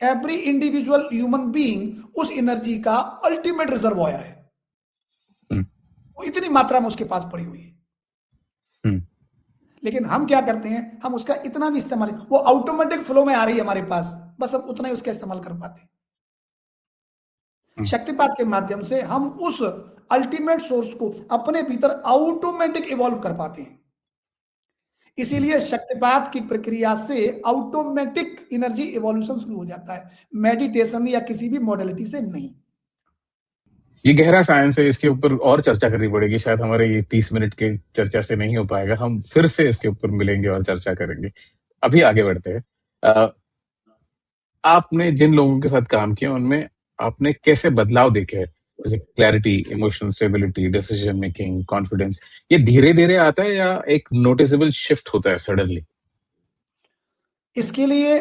एवरी इंडिविजुअल ह्यूमन बीइंग उस एनर्जी का अल्टीमेट रिजर्वॉयर है। हम्म, वो इतनी मात्रा में उसके पास पड़ी हुई है। हम्म, लेकिन हम क्या करते हैं, हम उसका इतना भी इस्तेमाल, वो ऑटोमेटिक फ्लो में आ रही है हमारे पास, बस हम उतना ही उसका इस्तेमाल कर पाते हैं। शक्तिपात के माध्यम से हम उस अल्टीमेट सोर्स को अपने भीतर ऑटोमेटिक इवॉल्व कर पाते हैं। इसीलिए शक्तिपात की प्रक्रिया से ऑटोमेटिक एनर्जी इवोल्यूशन शुरू हो जाता है, मेडिटेशन या किसी भी मॉडलिटी से नहीं। ये गहरा साइंस है, इसके ऊपर और चर्चा करनी पड़ेगी, शायद हमारे ये 30 मिनट के चर्चा से नहीं हो पाएगा। हम फिर से इसके ऊपर मिलेंगे और चर्चा करेंगे। अभी आगे बढ़ते हैं। आपने जिन लोगों के साथ काम किया उनमें आपने कैसे बदलाव देखे हैं, जैसे clarity, emotional stability, decision making, confidence? ये धीरे धीरे आता है या एक नोटिसेबल शिफ्ट होता है सडनली? इसके लिए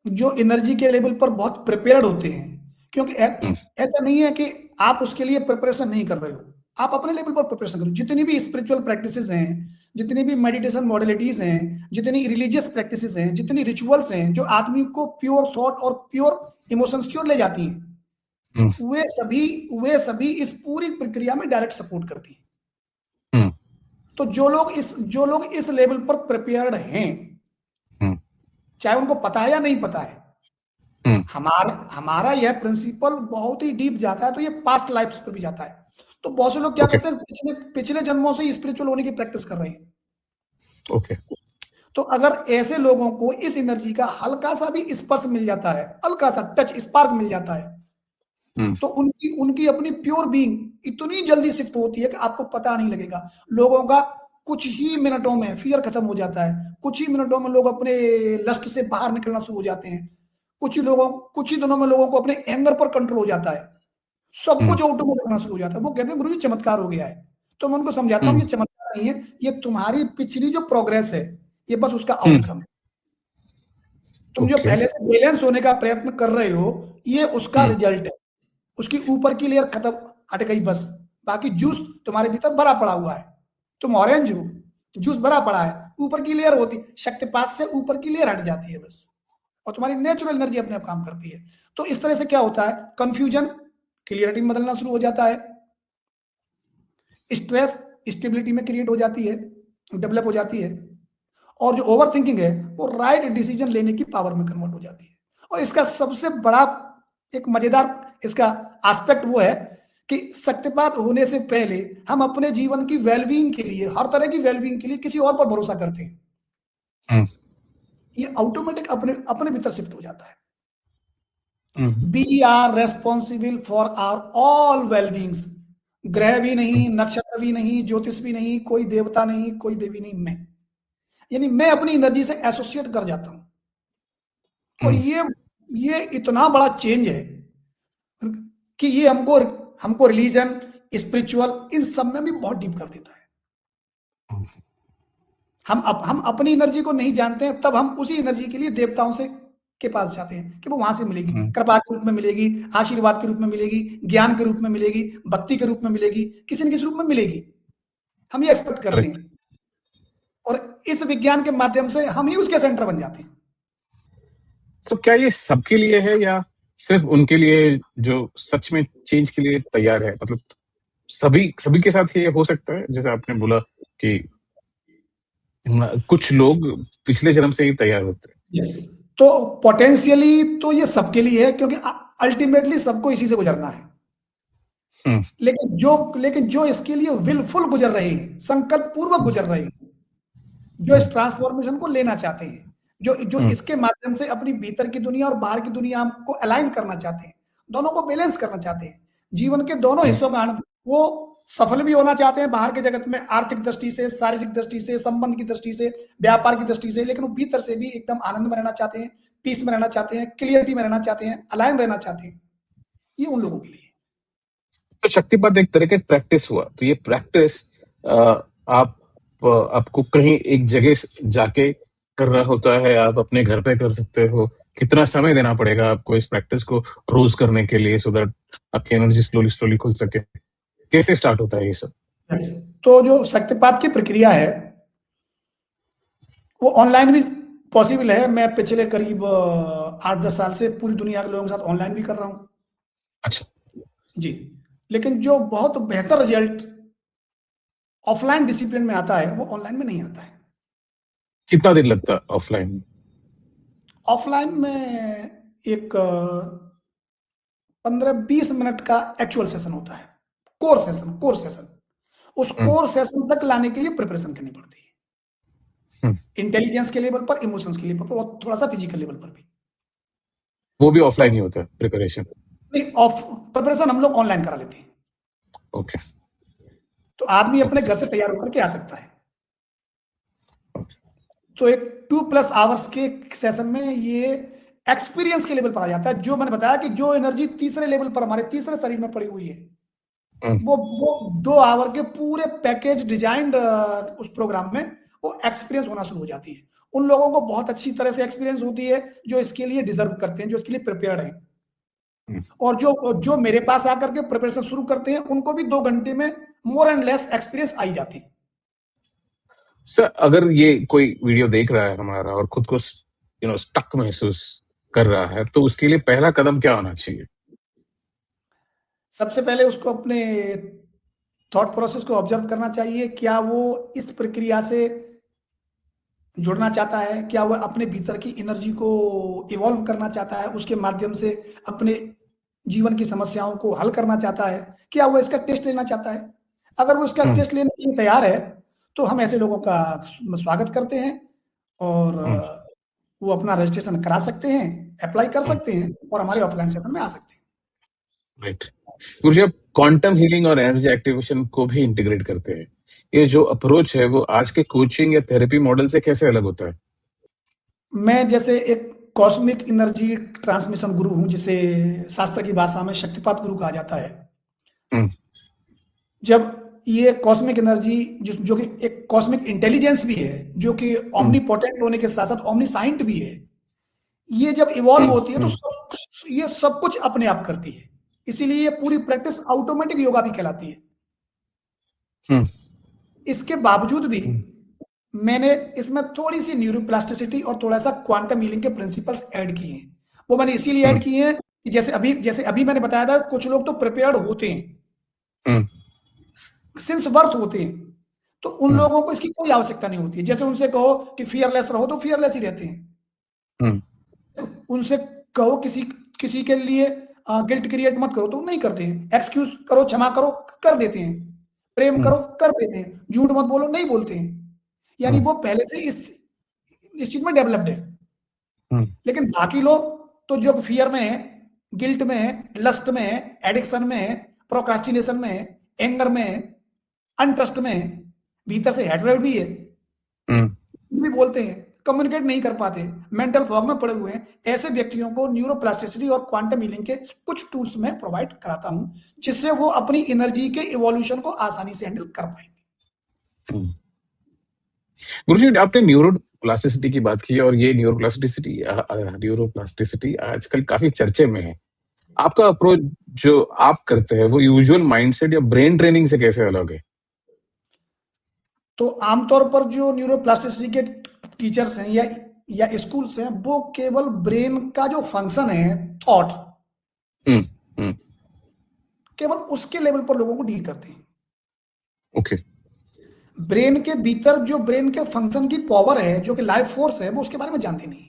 जो एनर्जी के लेवल पर बहुत प्रिपेयर्ड होते हैं, क्योंकि ऐसा नहीं है कि आप उसके लिए प्रिपरेशन नहीं कर रहे हो, आप अपने लेवल पर प्रिपरेशन करो। जितनी भी स्पिरिचुअल प्रैक्टिसेस हैं, जितनी भी मेडिटेशन मॉडलिटीज हैं, जितनी रिलीजियस प्रैक्टिसेस हैं, जितनी रिचुअल्स हैं जो आदमी को प्योर थॉट और प्योर इमोशंस की ओर ले जाती हैं, वे सभी इस पूरी प्रक्रिया में डायरेक्ट सपोर्ट करती हैं। तो जो लोग इस लेवल पर प्रिपेयर्ड हैं, चाहे उनको पता है या नहीं पता है, हमारा यह प्रिंसिपल बहुत ही डीप जाता है, तो ये पास्ट लाइफ पर भी जाता है। तो बहुत से लोग क्या करते हैं, पिछले जन्मों से स्पिरिचुअल होने की प्रैक्टिस कर रहे हैं। ओके, तो अगर ऐसे लोगों को इस एनर्जी का हल्का सा भी स्पर्श मिल जाता है, हल्का सा टच, स्पार्क मिल जाता है, तो उनकी अपनी प्योर बीइंग इतनी जल्दी शिफ्ट होती है कि आपको पता नहीं लगेगा। लोगों का कुछ ही मिनटों में फियर खत्म हो जाता है, कुछ ही मिनटों में लोग अपने लस्ट से बाहर निकलना शुरू हो जाते हैं, कुछ ही दिनों में लोगों को अपने एंगर पर कंट्रोल हो जाता है, सब कुछ ऑटोमेटिक होना शुरू हो जाता है। वो कहते हैं गुरु जी चमत्कार हो गया है। तो मैं उनको समझाता हूँ ये चमत्कार नहीं है, ये तुम्हारी पिछली जो प्रोग्रेस है, ये बस उसका आउटकम है। तुम जो पहले से बैलेंस होने का प्रयत्न कर रहे हो, ये उसका रिजल्ट है। उसकी ऊपर की लेयर खत्म, हट गई बस, बाकी जूस तुम्हारे भीतर भरा पड़ा हुआ है। तुम ऑरेंज हो तो जूस भरा पड़ा है, ऊपर की लेयर होती, शक्तिपात से ऊपर की लेयर हट जाती है बस, और तुम्हारी नेचुरल एनर्जी अपने आप काम करती है। तो इस तरह से क्या होता है, कंफ्यूजन क्लियरिटी में बदलना शुरू हो जाता है, स्ट्रेस स्टेबिलिटी में क्रिएट हो जाती है, डेवलप हो जाती है, और जो ओवर थिंकिंग है वो राइट डिसीजन लेने की पावर में कन्वर्ट हो जाती है। और इसका सबसे बड़ा एक मजेदार इसका एस्पेक्ट वो है कि शक्तिपात होने से पहले हम अपने जीवन की वेलबींग के लिए, हर तरह की वेलबींग के लिए किसी और पर भरोसा करते हैं। ये ऑटोमेटिक अपने भीतर शिफ्ट हो जाता है। We are responsible for our all well-beings. ग्रह भी नहीं, नक्षत्र भी नहीं, ज्योतिष भी नहीं, कोई देवता नहीं, कोई देवी नहीं, मैं। यानी मैं अपनी एनर्जी से एसोसिएट कर जाता हूँ। और ये इतना बड़ा चेंज है कि ये हमको हमको रिलीजन, स्पिरिचुअल, इन सब में भी बहुत डीप कर देता है। हम अपनी एनर्जी को नहीं जानते हैं, तब हम उसी एनर्जी के लिए देवताओं से के पास जाते हैं कि वो वहां से मिलेगी, कृपा के रूप में मिलेगी, आशीर्वाद के रूप में मिलेगी, ज्ञान के रूप में मिलेगी, भक्ति के रूप में मिलेगी, किसी न किसी रूप में मिलेगी। हम ये एक्सपेक्ट करते हैं और इस विज्ञान के माध्यम से हम ही उसके सेंटर बन जाते हैं। तो क्या ये सबके लिए है या सिर्फ उनके लिए जो सच में चेंज के लिए तैयार है? मतलब सभी के साथ ये हो सकता है, जैसे आपने बोला कि कुछ लोग पिछले जन्म से ही तैयार होते हैं। यस, तो पोटेंशियली तो ये सबके लिए है, क्योंकि अल्टीमेटली सबको इसी से गुजरना है। लेकिन जो इसके लिए विलफुल गुजर रहे हैं, संकल्प पूर्वक गुजर रहे हैं, जो इस ट्रांसफॉर्मेशन को लेना चाहते हैं, जो इसके माध्यम से अपनी भीतर की दुनिया और बाहर की दुनिया को अलाइन करना चाहते हैं, दोनों को बैलेंस करना चाहते हैं, जीवन के दोनों हिस्सों का आनंद, वो सफल भी होना चाहते हैं बाहर के जगत में, आर्थिक दृष्टि से, शारीरिक दृष्टि से, संबंध की दृष्टि से, व्यापार की दृष्टि से, लेकिन वो भीतर से भी एकदम आनंद में रहना चाहते हैं, पीस में रहना चाहते हैं, क्लियरिटी में रहना चाहते हैं, अलाइन रहना चाहते हैं। ये उन लोगों के लिए। तो शक्तिपात एक तरह का प्रैक्टिस हुआ, तो ये प्रैक्टिस आपको कहीं एक जगह जाके करना होता है, आप अपने घर पे कर सकते हो? कितना समय देना पड़ेगा आपको इस प्रैक्टिस को रोज करने के लिए, सो दैट आपकी एनर्जी स्लोली खुल सके? कैसे स्टार्ट होता है ये सब? तो जो शक्तिपात की प्रक्रिया है वो ऑनलाइन भी पॉसिबल है। मैं पिछले करीब 8-10 साल से पूरी दुनिया के लोगों के साथ ऑनलाइन भी कर रहा हूँ। अच्छा जी, लेकिन जो बहुत बेहतर रिजल्ट ऑफलाइन डिसिप्लिन में आता है वो ऑनलाइन में नहीं आता है। कितना दिन लगता है ऑफलाइन में? ऑफलाइन में एक 15-20 मिनट का एक्चुअल सेशन होता है, कोर सेशन। उस कोर सेशन तक लाने के लिए प्रिपरेशन करनी पड़ती है, इंटेलिजेंस के लेवल पर, इमोशंस के लेवल पर और थोड़ा सा फिजिकल लेवल पर भी। वो भी ऑफलाइन ही होता है प्रिपरेशन? नहीं, ऑफ प्रिपरेशन हम लोग ऑनलाइन करा लेते हैं। ओके। तो आदमी अपने घर से तैयार होकर के आ सकता है। तो एक 2+ आवर्स के सेशन में ये एक्सपीरियंस के लेवल पर आ जाता है। जो मैंने बताया कि जो एनर्जी तीसरे लेवल पर, हमारे तीसरे शरीर में पड़ी हुई है, वो 2 आवर के पूरे पैकेज डिजाइंड उस प्रोग्राम में वो एक्सपीरियंस होना शुरू हो जाती है। उन लोगों को बहुत अच्छी तरह से एक्सपीरियंस होती है जो इसके लिए डिजर्व करते हैं, जो इसके लिए प्रिपेयर्ड हैं। और जो मेरे पास आकर के प्रिपरेशन शुरू करते हैं, उनको भी 2 घंटे में more and less experience I जाती है। सर, अगर ये कोई वीडियो देख रहा है हमारा और खुद को स्टक महसूस कर रहा है, तो उसके लिए पहला कदम क्या होना चाहिए? सबसे पहले उसको अपने थॉट प्रोसेस को ऑब्जर्व करना चाहिए। क्या वो इस प्रक्रिया से जुड़ना चाहता है? क्या वो अपने भीतर की एनर्जी को इवॉल्व करना चाहता है? उसके माध्यम से अपने जीवन की समस्याओं को हल करना चाहता है? क्या वो इसका टेस्ट लेना चाहता है? अगर वो इसका टेस्ट लेने के लिए तैयार है तो हम ऐसे लोगों का स्वागत करते हैं और वो अपना रजिस्ट्रेशन करा सकते हैं, अप्लाई कर सकते हैं और हमारे ऑफलाइन सेशन में आ सकते हैं। राइट। गुरुजी, आप क्वांटम हीलिंग और एनर्जी एक्टिवेशन को भी इंटीग्रेट करते हैं। ये जो अप्रोच है वो आज के कोचिंग या थेरेपी मॉडल से कैसे अलग होता है? मैं जैसे एक कॉस्मिक एनर्जी ट्रांसमिशन गुरु हूं, जिसे शास्त्र की भाषा में शक्तिपात गुरु कहा जाता है। जब ये कॉस्मिक एनर्जी जो कि एक कॉस्मिक इंटेलिजेंस भी है, जो कि ओमनीपोटेंट होने के साथ साथ ओमनीसाइंट भी है, ये जब इवॉल्व होती है तो ये सब कुछ अपने आप करती है। इसीलिए ये पूरी प्रैक्टिस ऑटोमेटिक योगा भी कहलाती है। इसके बावजूद भी मैंने इसमें थोड़ी सी न्यूरोप्लास्टिसिटी और थोड़ा सा क्वांटम हीलिंग के प्रिंसिपल्स ऐड किए हैं। वो मैंने इसीलिए ऐड किए हैं कि जैसे अभी मैंने बताया था, कुछ लोग तो प्रिपेयर्ड होते हैं, सिंस बर्थ होते हैं, तो उन लोगों को इसकी कोई आवश्यकता नहीं होती है। जैसे उनसे कहो कि फियरलेस रहो तो फियरलेस ही रहते हैं। उनसे कहो किसी के लिए गिल्ट क्रिएट मत करो तो नहीं करते हैं। एक्सक्यूज करो, क्षमा करो, कर देते हैं। प्रेम करो, कर देते हैं। झूठ मत बोलो, नहीं बोलते हैं। यानी वो पहले से इस चीज में डेवलप्ड है। लेकिन बाकी लोग तो जो फियर में है, गिल्ट में है, लस्ट में है, एडिक्शन में है, प्रोक्रास्टिनेशन में है, एंगर में, अनट्रस्ट में, भीतर से हेटरेट भी है, भी बोलते हैं, कम्युनिकेट नहीं कर पाते, मेंटल फॉग में पड़े हुए हैं, ऐसे व्यक्तियों को न्यूरोप्लास्टिसिटी और क्वांटम हीलिंग के कुछ टूल्स मैं प्रोवाइड कराता हूं, जिससे वो अपनी एनर्जी के इवोल्यूशन को आसानी से हैंडल कर पाएंगे। गुरुजी, आपने न्यूरोप्लास्टिसिटी की बात की और ये न्यूरोप्लास्टिसिटी आजकल काफी चर्चे में है। आपका अप्रोच जो आप करते हैं वो यूजुअल माइंडसेट या ब्रेन ट्रेनिंग से कैसे अलग है? तो आमतौर पर जो न्यूरोप्लास्टिसिटी के टीचर्स हैं या स्कूल्स हैं, वो केवल ब्रेन का जो फंक्शन है, थॉट, केवल उसके लेवल पर लोगों को डील करते हैं। ओके। ब्रेन के भीतर जो ब्रेन के फंक्शन की पावर है, जो कि लाइफ फोर्स है, वो उसके बारे में जानते नहीं।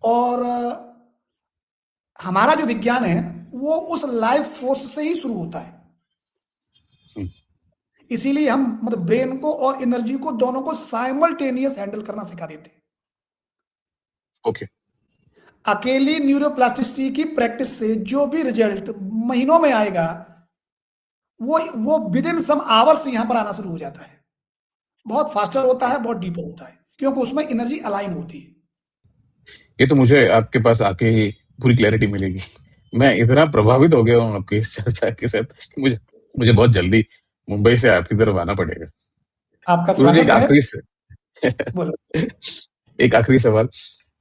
और हमारा जो विज्ञान है वो उस लाइफ फोर्स से ही शुरू होता है। इसीलिए हम मतलब ब्रेन को और एनर्जी को दोनों को साइमल्टेनियस हैंडल करना सिखा देते हैं। ओके। अकेली न्यूरोप्लास्टिसिटी की प्रैक्टिस से जो भी रिजल्ट महीनों में आएगा, वो विद इन सम आवर्स यहां पर आना शुरू हो जाता है। बहुत फास्टर होता है, बहुत डीपर होता है, क्योंकि उसमें एनर्जी अलाइन होती है। ये तो मुझे आपके पास आके ही पूरी क्लैरिटी मिलेगी। मैं इतना प्रभावित हो गया हूँ आपकी इस चर्चा के साथ कि मुझे बहुत जल्दी मुंबई से आपकी तरफ आना पड़ेगा। आपका गुरुजी, स्वागत है। बोलो। एक आखिरी सवाल,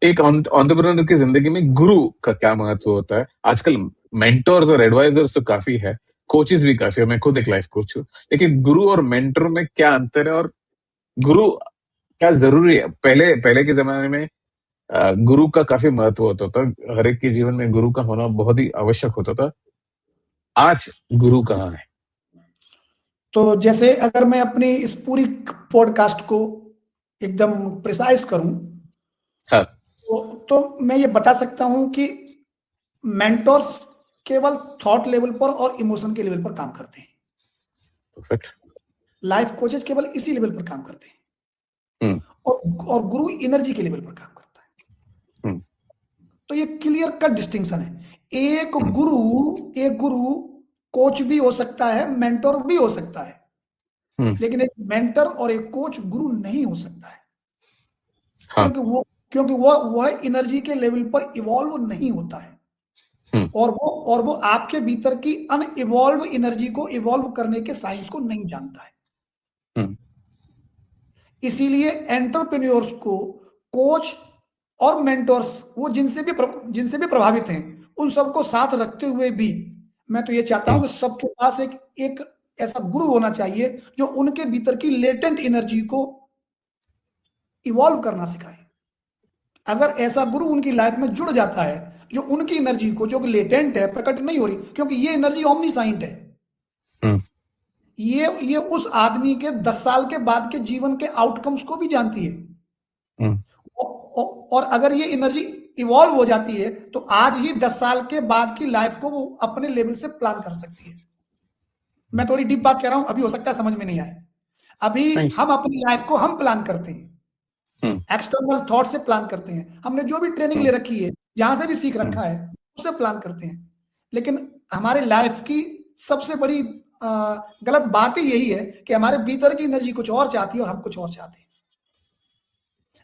एक एंटरप्रेन्योर की जिंदगी में गुरु का क्या महत्व होता है? आजकल मेंटोर्स और एडवाइजर्स तो काफी है, कोचेस भी काफी है, मैं खुद एक लाइफ कोच हूँ, लेकिन गुरु और मेंटर में क्या अंतर है और गुरु क्या जरूरी है? पहले के जमाने में गुरु का काफी महत्व होता था, हर एक के जीवन में गुरु का होना बहुत ही आवश्यक होता था। आज गुरु कहाँ है? तो जैसे अगर मैं अपनी इस पूरी पॉडकास्ट को एकदम प्रिसाइज करूं, हाँ। तो मैं ये बता सकता हूं कि मेंटोर्स केवल थॉट लेवल पर और इमोशन के लेवल पर काम करते हैं। परफेक्ट। लाइफ कोचेस केवल इसी लेवल पर काम करते हैं, और गुरु एनर्जी के लेवल पर काम करता है। तो ये क्लियर कट डिस्टिंक्शन है। एक गुरु कोच भी हो सकता है, मेंटोर भी हो सकता है, लेकिन एक मेंटर और एक कोच गुरु नहीं हो सकता है। हाँ। क्योंकि वह एनर्जी के लेवल पर इवॉल्व नहीं होता है, और वो आपके भीतर की अनइवॉल्व एनर्जी को इवॉल्व करने के साइंस को नहीं जानता है। इसीलिए एंटरप्रेन्योर्स को कोच और मेंटर्स, वो जिनसे भी प्रभावित हैं, उन सबको साथ रखते हुए भी मैं तो ये चाहता हूं कि सबके पास एक ऐसा गुरु होना चाहिए जो उनके भीतर की लेटेंट एनर्जी को इवॉल्व करना सिखाए। अगर ऐसा गुरु उनकी लाइफ में जुड़ जाता है, जो उनकी एनर्जी को, जो कि लेटेंट है, प्रकट नहीं हो रही, क्योंकि ये एनर्जी ओमनीसाइंट है, ये उस आदमी के 10 साल के बाद के जीवन के आउटकम्स को भी जानती है। और अगर ये एनर्जी इवॉल्व हो जाती है, तो आज ही 10 साल के बाद की लाइफ को वो अपने लेवल से प्लान कर सकती है। मैं थोड़ी डीप बात कह रहा हूं, अभी हो सकता है समझ में नहीं आए। अभी हम अपनी लाइफ को हम प्लान करते हैं, एक्सटर्नल थॉट से प्लान करते हैं। हमने जो भी ट्रेनिंग ले रखी है, जहां से भी सीख रखा है, उससे प्लान करते हैं। लेकिन हमारे लाइफ की सबसे बड़ी गलत बात ही यही है कि हमारे भीतर की एनर्जी कुछ और चाहती है और हम कुछ और चाहते हैं।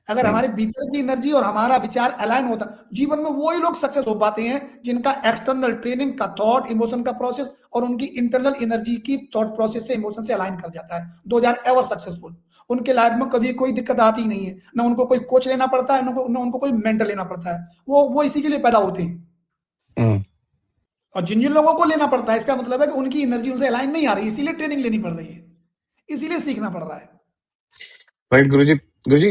अगर हमारे भीतर की एनर्जी और हमारा विचार अलाइन होता, जीवन में वही लोग सक्सेस हो पाते हैं जिनका एक्सटर्नल ट्रेनिंग का थॉट, इमोशन का प्रोसेस और उनकी इंटरनल एनर्जी की थॉट प्रोसेस से, इमोशन से अलाइन कर जाता है। दो आर एवर सक्सेसफुल। उनके लाइफ में कभी कोई दिक्कत आती ही नहीं है, ना उनको कोई कोच लेना पड़ता है, ना उनको कोई मेंटर लेना पड़ता है। वो इसी के लिए पैदा होते हैं। और जिन जिन लोगों को लेना पड़ता है, इसका मतलब है कि उनकी एनर्जी उनसे अलाइन नहीं आ रही, इसीलिए ट्रेनिंग लेनी पड़ रही है, इसीलिए सीखना पड़ रहा है। राइट गुरुजी,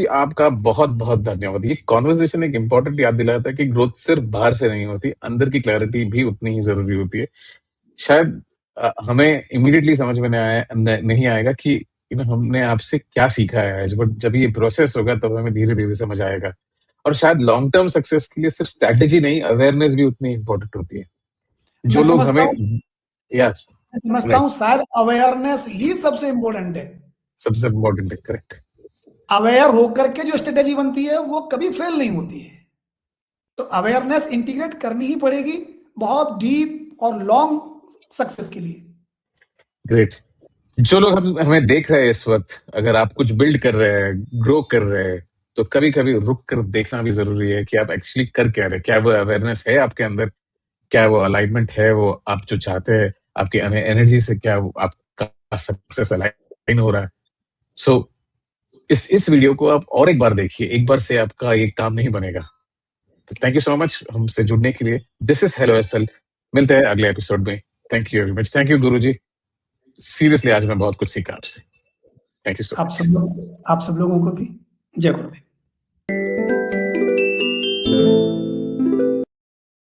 आपका बहुत बहुत धन्यवाद। ये कॉन्वर्सेशन एक इंपॉर्टेंट याद दिलाता है कि ग्रोथ सिर्फ बाहर से नहीं होती, अंदर की क्लैरिटी भी उतनी ही जरूरी होती है। शायद हमें इमीडिएटली समझ में नहीं आएगा कि हमने आपसे क्या सीखा है आज, बट जब ये प्रोसेस होगा तब हमें धीरे धीरे समझ आएगा। और शायद लॉन्ग टर्म सक्सेस के लिए सिर्फ स्ट्रैटेजी नहीं, अवेयरनेस भी उतनी इंपॉर्टेंट होती है। जो लोग हमें समझता हूँ शायद अवेयरनेस ही सबसे इंपॉर्टेंट है। सबसे इंपॉर्टेंट है, करेक्ट। अवेयर होकर के जो स्ट्रेटेजी बनती है वो कभी फेल नहीं होती है। तो अवेयरनेस इंटीग्रेट करनी ही पड़ेगी, बहुत डीप और लॉन्ग सक्सेस के लिए। ग्रेट। जो लोग हमें देख रहे हैं इस वक्त, अगर आप कुछ बिल्ड कर रहे हैं, ग्रो कर रहे हैं, तो कभी कभी रुक कर देखना भी जरूरी है कि आप एक्चुअली कर क्या रहे हैं। क्या वो अवेयरनेस है आपके अंदर, क्या वो अलाइनमेंट है, वो आप जो चाहते हैं आपकी एनर्जी से, क्या आपका सक्सेस अलाइन हो रहा है। सो इस वीडियो को आप और एक बार देखिए, एक बार से आपका ये काम नहीं बनेगा। तो थैंक यू सो मच हमसे जुड़ने के लिए। This is hello SL. मिलते हैं अगले एपिसोड में। Thank you very much. Thank you guru ji. Seriously आज मैं बहुत कुछ सीखा आपसे। Thank you so much. आप सब लोगों को भी जय गुरुदेव।